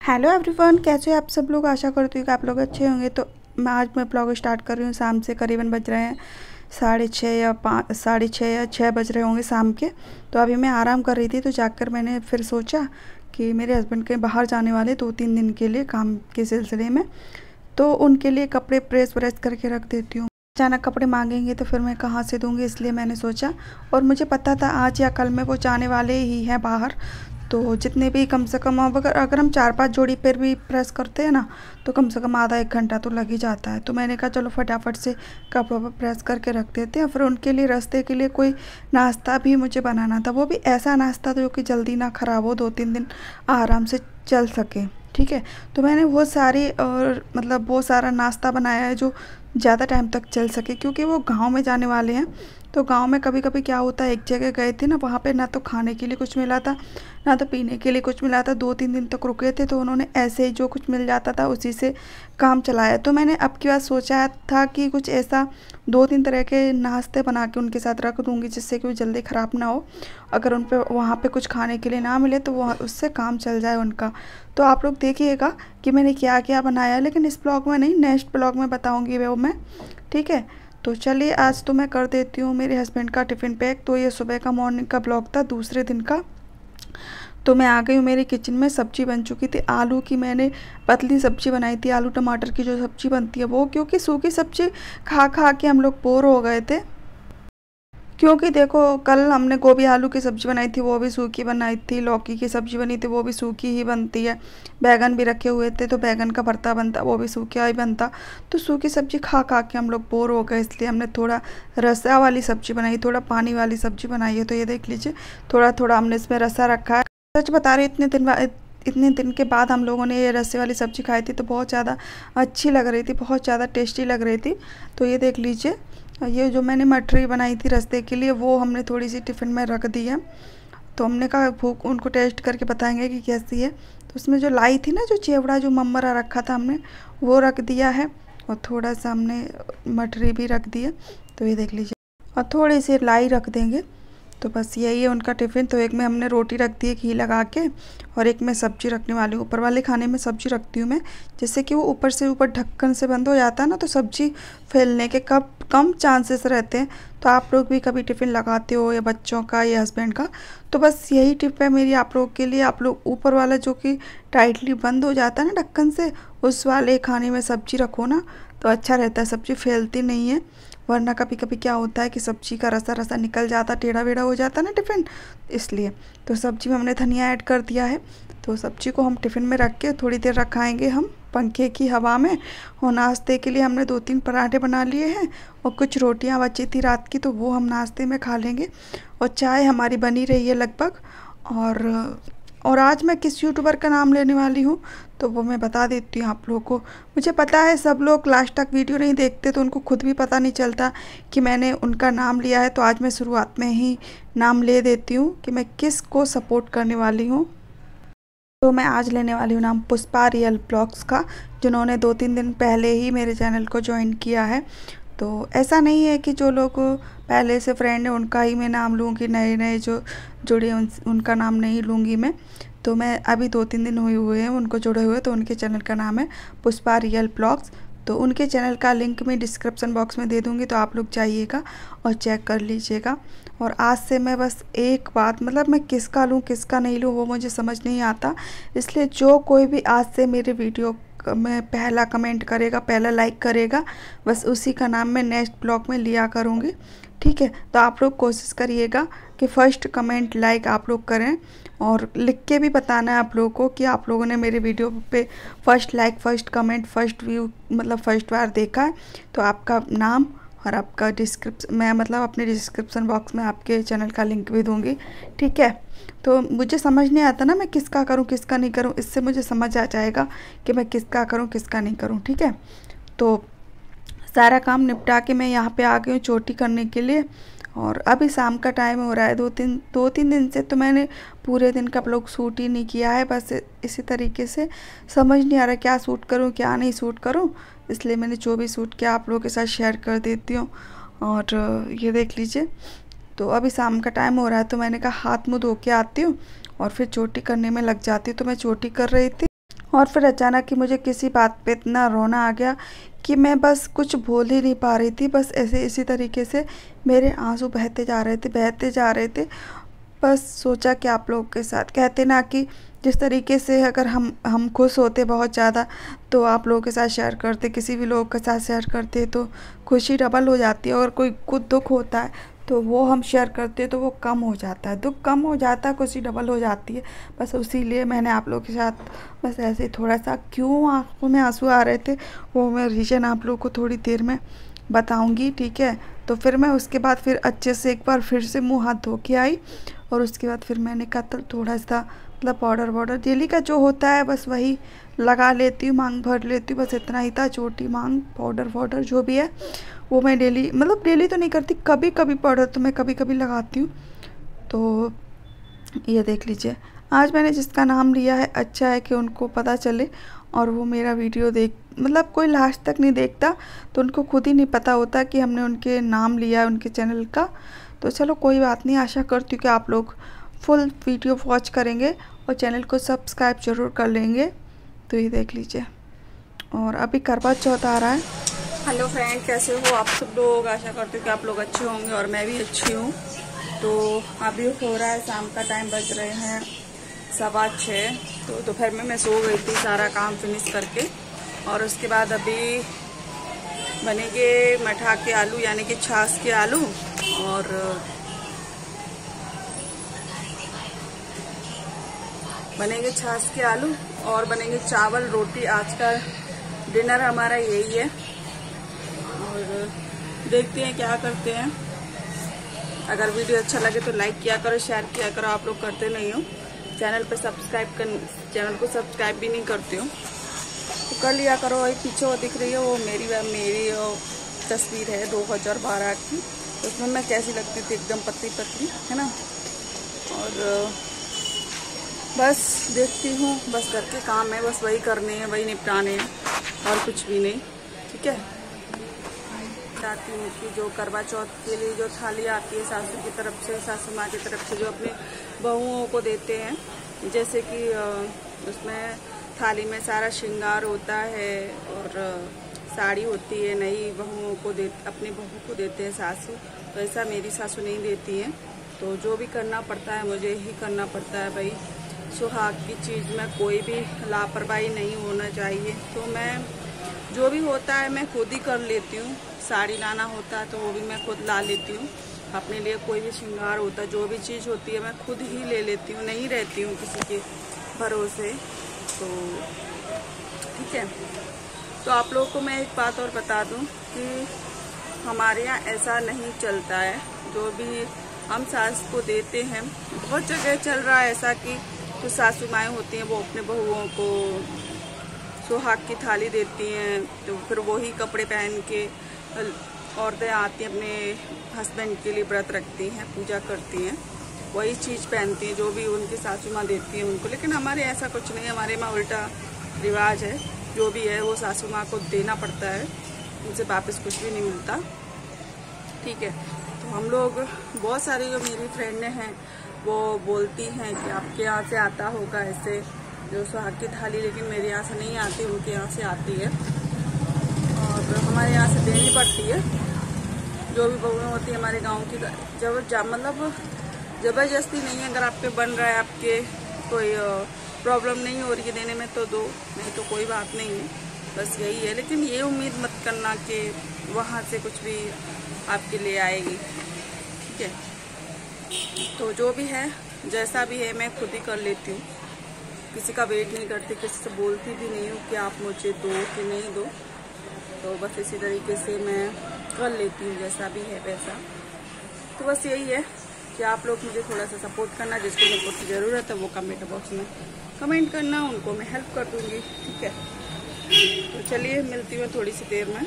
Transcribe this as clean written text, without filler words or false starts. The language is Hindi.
हेलो एवरीवन, कैसे हो आप सब लोग। आशा करती हूँ कि आप लोग अच्छे होंगे। तो मैं ब्लॉग स्टार्ट कर रही हूँ। शाम से करीबन बज रहे हैं 6:30 या 6 बज रहे होंगे शाम के। तो अभी मैं आराम कर रही थी, तो जाकर मैंने फिर सोचा कि मेरे हस्बैंड कहीं बाहर जाने वाले 2-3 दिन के लिए काम के सिलसिले में, तो उनके लिए कपड़े प्रेस व्रेस करके रख देती हूँ। अचानक कपड़े मांगेंगे तो फिर मैं कहाँ से दूँगी, इसलिए मैंने सोचा। और मुझे पता था आज या कल में वो जाने वाले ही हैं बाहर, तो जितने भी कम से कम अब अगर हम 4-5 जोड़ी पर भी प्रेस करते हैं ना, तो कम से कम आधा 1 घंटा तो लग ही जाता है। तो मैंने कहा चलो फटाफट से कपड़ों पर प्रेस करके रख देते हैं। फिर उनके लिए रास्ते के लिए कोई नाश्ता भी मुझे बनाना था, वो भी ऐसा नाश्ता जो कि जल्दी ना ख़राब हो, 2-3 दिन आराम से चल सके। ठीक है, तो मैंने वो सारी और मतलब वो सारा नाश्ता बनाया है जो ज़्यादा टाइम तक चल सके, क्योंकि वो गांव में जाने वाले हैं। तो गांव में कभी कभी क्या होता है, एक जगह गए थे ना, वहाँ पे ना तो खाने के लिए कुछ मिला था ना तो पीने के लिए कुछ मिला था। 2-3 दिन तक रुके थे, तो उन्होंने ऐसे ही जो कुछ मिल जाता था उसी से काम चलाया। तो मैंने अब की बात सोचा था कि कुछ ऐसा 2-3 तरह के नाश्ते बना के उनके साथ रख दूँगी, जिससे कि वो जल्दी ख़राब ना हो। अगर उन पर वहाँ पर कुछ खाने के लिए ना मिले तो वो उससे काम चल जाए उनका। तो आप लोग देखिएगा कि मैंने क्या क्या बनाया, लेकिन इस ब्लॉग में नहीं, नेक्स्ट ब्लॉग में बताऊँगी वो मैं। ठीक है, तो चलिए आज तो मैं कर देती हूँ मेरे हस्बैंड का टिफ़िन पैक। तो ये सुबह का मॉर्निंग का ब्लॉग था, दूसरे दिन का। तो मैं आ गई हूँ मेरे किचन में। सब्ज़ी बन चुकी थी, आलू की मैंने पतली सब्ज़ी बनाई थी, आलू टमाटर की जो सब्ज़ी बनती है वो, क्योंकि सूखी सब्ज़ी खा खा के हम लोग बोर हो गए थे। क्योंकि देखो, कल हमने गोभी आलू की सब्ज़ी बनाई थी, वो भी सूखी बनाई थी। लौकी की सब्ज़ी बनी थी, वो भी सूखी ही बनती है। बैगन भी रखे हुए थे, तो बैगन का भरता बनता, वो भी सूखा ही बनता। तो सूखी सब्ज़ी खा खा के हम लोग बोर हो गए, इसलिए हमने थोड़ा रसा वाली सब्ज़ी बनाई, थोड़ा पानी वाली सब्ज़ी बनाई है। तो ये देख लीजिए, थोड़ा थोड़ा हमने इसमें रसा रखा है। सच बता रही हूँ, इतने दिन के बाद हम लोगों ने ये रस्से वाली सब्ज़ी खाई थी, तो बहुत ज़्यादा अच्छी लग रही थी, बहुत ज़्यादा टेस्टी लग रही थी। तो ये देख लीजिए, ये जो मैंने मटरी बनाई थी रास्ते के लिए, वो हमने थोड़ी सी टिफ़िन में रख दी है। तो हमने कहा भूख उनको टेस्ट करके बताएंगे कि कैसी है। तो उसमें जो लाई थी ना, जो चिवड़ा जो मम्मरा रखा था हमने, वो रख दिया है। और थोड़ा सा हमने मटरी भी रख दी है। तो ये देख लीजिए, और थोड़ी सी लाई रख देंगे। तो बस यही है उनका टिफ़िन। तो एक में हमने रोटी रख दी है घी लगा के, और एक में सब्ज़ी रखने वाली हूँ। ऊपर वाले खाने में सब्ज़ी रखती हूँ मैं, जिससे कि वो ऊपर से ऊपर ढक्कन से बंद हो जाता है ना, तो सब्ज़ी फैलने के कम चांसेस रहते हैं। तो आप लोग भी कभी टिफ़िन लगाते हो, या बच्चों का या हस्बैंड का, तो बस यही टिप है मेरी आप लोग के लिए। आप लोग ऊपर वाला जो कि टाइटली बंद हो जाता है ना ढक्कन से, उस वाले खाने में सब्ज़ी रखो ना, तो अच्छा रहता है, सब्ज़ी फैलती नहीं है। वरना कभी कभी क्या होता है कि सब्ज़ी का रसा रसा निकल जाता, टेढ़ा बेढ़ा हो जाता ना टिफ़िन, इसलिए। तो सब्ज़ी में हमने धनिया ऐड कर दिया है। तो सब्ज़ी को हम टिफ़िन में रख के थोड़ी देर रखाएंगे हम पंखे की हवा में। और नाश्ते के लिए हमने 2-3 पराठे बना लिए हैं, और कुछ रोटियां बची थी रात की, तो वो हम नाश्ते में खा लेंगे। और चाय हमारी बनी रही है लगभग। और आज मैं किस यूट्यूबर का नाम लेने वाली हूँ, तो वो मैं बता देती हूँ आप लोगों को। मुझे पता है सब लोग लास्ट तक वीडियो नहीं देखते, तो उनको खुद भी पता नहीं चलता कि मैंने उनका नाम लिया है। तो आज मैं शुरुआत में ही नाम ले देती हूँ कि मैं किस को सपोर्ट करने वाली हूँ। तो मैं आज लेने वाली हूँ नाम पुष्पा रियल ब्लॉग्स का, जिन्होंने 2-3 दिन पहले ही मेरे चैनल को ज्वाइन किया है। तो ऐसा नहीं है कि जो लोग पहले से फ्रेंड हैं उनका ही मैं नाम लूँगी, नए नए जो जुड़े उनका नाम नहीं लूँगी मैं। तो मैं अभी 2-3 दिन हुए हैं उनको जुड़े हुए, तो उनके चैनल का नाम है पुष्पा रियल ब्लॉग्स। तो उनके चैनल का लिंक मैं डिस्क्रिप्शन बॉक्स में दे दूँगी, तो आप लोग जाइएगा और चेक कर लीजिएगा। और आज से मैं बस एक बात, मतलब मैं किसका लूँ किसका नहीं लूँ वो मुझे समझ नहीं आता, इसलिए जो कोई भी आज से मेरे वीडियो में पहला कमेंट करेगा, पहला लाइक करेगा, बस उसी का नाम मैं नेक्स्ट ब्लॉग में लिया करूँगी। ठीक है, तो आप लोग कोशिश करिएगा कि फ़र्स्ट कमेंट लाइक आप लोग करें, और लिख के भी बताना है आप लोगों को कि आप लोगों ने मेरे वीडियो पे first like, first comment, first view, मतलब फर्स्ट बार देखा है। तो आपका नाम और आपका मैं मतलब अपने डिस्क्रिप्शन बॉक्स में आपके चैनल का लिंक भी दूंगी। ठीक है, तो मुझे समझ नहीं आता ना मैं किसका करूं किसका नहीं करूं, इससे मुझे समझ आ जाएगा कि मैं किसका करूं किसका नहीं करूं। ठीक है, तो सारा काम निपटा के मैं यहाँ पे आ गई हूँ चोटी करने के लिए। और अभी शाम का टाइम हो रहा है। 2-3 दिन से तो मैंने पूरे दिन का ब्लॉग शूट ही नहीं किया है, बस इसी तरीके से समझ नहीं आ रहा क्या शूट करूं क्या नहीं शूट करूं, इसलिए मैंने जो भी शूट किया आप लोगों के साथ शेयर कर देती हूँ। और ये देख लीजिए, तो अभी शाम का टाइम हो रहा है, तो मैंने कहा हाथ मुँह धो के आती हूँ और फिर चोटी करने में लग जाती हूँ। तो मैं चोटी कर रही थी, और फिर अचानक ही मुझे किसी बात पे इतना रोना आ गया कि मैं बस कुछ बोल ही नहीं पा रही थी। बस ऐसे इसी तरीके से मेरे आंसू बहते जा रहे थे। बस सोचा कि आप लोगों के साथ कहते ना कि जिस तरीके से अगर हम खुश होते बहुत ज़्यादा तो आप लोगों के साथ शेयर करते, किसी भी लोग के साथ शेयर करते तो खुशी डबल हो जाती है। और कोई कुछ दुख होता है तो वो हम शेयर करते तो वो कम हो जाता है, दुख कम हो जाता है, खुशी डबल हो जाती है। बस उसीलिए मैंने आप लोगों के साथ बस ऐसे थोड़ा सा क्यों आंखों में आंसू आ रहे थे वो मैं रीज़न आप लोगों को थोड़ी देर में बताऊंगी, ठीक है। तो फिर मैं उसके बाद फिर अच्छे से एक बार फिर से मुंह हाथ धो के आई और उसके बाद फिर मैंने कहा थोड़ा सा मतलब पाउडर डेली का जो होता है बस वही लगा लेती हूँ, मांग भर लेती हूँ, बस इतना ही था। चोटी मांग पाउडर जो भी है वो मैं डेली मतलब डेली तो नहीं करती, कभी कभी पाउडर तो मैं कभी कभी लगाती हूँ। तो ये देख लीजिए, आज मैंने जिसका नाम लिया है अच्छा है कि उनको पता चले और वो मेरा वीडियो देख मतलब कोई लास्ट तक नहीं देखता तो उनको खुद ही नहीं पता होता कि हमने उनके नाम लिया है उनके चैनल का। तो चलो कोई बात नहीं, आशा करती हूँ कि आप लोग फुल वीडियो वॉच करेंगे और चैनल को सब्सक्राइब ज़रूर कर लेंगे। तो ये देख लीजिए, और अभी करवा चौथ आ रहा है। हेलो फ्रेंड, कैसे हो आप सब लोग? आशा करती हूँ कि आप लोग अच्छे होंगे और मैं भी अच्छी हूँ। तो अभी हो रहा है शाम का टाइम, बज रहे हैं 6:15। तो दोपहर में मैं सो गई थी सारा काम फिनिश करके। और उसके बाद अभी बनेंगे मठा के आलू यानी कि छाछ के आलू, और बनेंगे छाछ के आलू और बनेंगे चावल रोटी। आज का डिनर हमारा यही है और देखते हैं क्या करते हैं। अगर वीडियो अच्छा लगे तो लाइक किया करो, शेयर किया करो। आप लोग करते नहीं हो, चैनल पे चैनल को सब्सक्राइब भी नहीं करते हो तो कर लिया करो। वही पीछे वो दिख रही है वो मेरी तस्वीर है 2012 की, उसमें मैं कैसी लगती थी, एकदम पतली पतली, है ना। और बस देखती हूँ, बस घर के काम है, बस वही करने हैं, वही निपटाने हैं और कुछ भी नहीं, ठीक है। चाहती हूँ कि जो करवा चौथ के लिए जो थाली आती है सासू की तरफ से, सासू माँ की तरफ से जो अपने बहुओं को देते हैं, जैसे कि उसमें थाली में सारा श्रृंगार होता है और साड़ी होती है, नई बहुओं को अपनी बहू को देते हैं सासू। तो ऐसा मेरी सासू नहीं देती है, तो जो भी करना पड़ता है मुझे ही करना पड़ता है भाई। सुहाग की चीज़ में कोई भी लापरवाही नहीं होना चाहिए। तो मैं जो भी होता है मैं खुद ही कर लेती हूँ। साड़ी लाना होता है तो वो भी मैं खुद ला लेती हूँ। अपने लिए कोई भी श्रृंगार होता है, जो भी चीज़ होती है मैं खुद ही ले लेती हूँ, नहीं रहती हूँ किसी के भरोसे। तो ठीक है। तो आप लोगों को मैं एक बात और बता दूँ कि हमारे यहाँ ऐसा नहीं चलता है। जो भी हम सास को देते हैं, बहुत जगह चल रहा है ऐसा कि जो सासू माएँ होती हैं वो अपने बहुओं को सुहाग की थाली देती हैं, तो फिर वही कपड़े पहन के औरतें आती हैं, अपने हस्बैंड के लिए व्रत रखती हैं, पूजा करती हैं, वही चीज़ पहनती हैं जो भी उनकी सासू माँ देती हैं उनको। लेकिन हमारे ऐसा कुछ नहीं है, हमारे में उल्टा रिवाज है, जो भी है वो सासू माँ को देना पड़ता है, उनसे वापस कुछ भी नहीं मिलता, ठीक है। तो हम लोग बहुत सारी जो मेरी फ्रेंडें हैं वो बोलती हैं कि आपके यहाँ से आता होगा ऐसे जो सुहाग की थाली, लेकिन मेरे यहाँ से नहीं आती, उनके यहाँ से आती है और हमारे यहाँ से देनी पड़ती है। जो भी बहुएं होती है हमारे गांव की, मतलब ज़बरदस्ती नहीं है। अगर आप पे बन रहा है, आपके कोई प्रॉब्लम नहीं हो रही है देने में तो दो, नहीं तो कोई बात नहीं है, बस यही है। लेकिन ये उम्मीद मत करना कि वहाँ से कुछ भी आपके लिए आएगी, ठीक है। तो जो भी है, जैसा भी है, मैं खुद ही कर लेती हूँ, किसी का वेट नहीं करती, किसी से बोलती भी नहीं हूँ कि आप मुझे दो कि नहीं दो। तो बस इसी तरीके से मैं कर लेती हूँ, जैसा भी है वैसा। तो बस यही है कि आप लोग मुझे थोड़ा सा सपोर्ट करना, जिसको सपोर्ट की ज़रूरत है वो कमेंट बॉक्स में कमेंट करना, उनको मैं हेल्प कर दूँगी, ठीक है। तो चलिए मिलती हूँ थोड़ी सी देर में।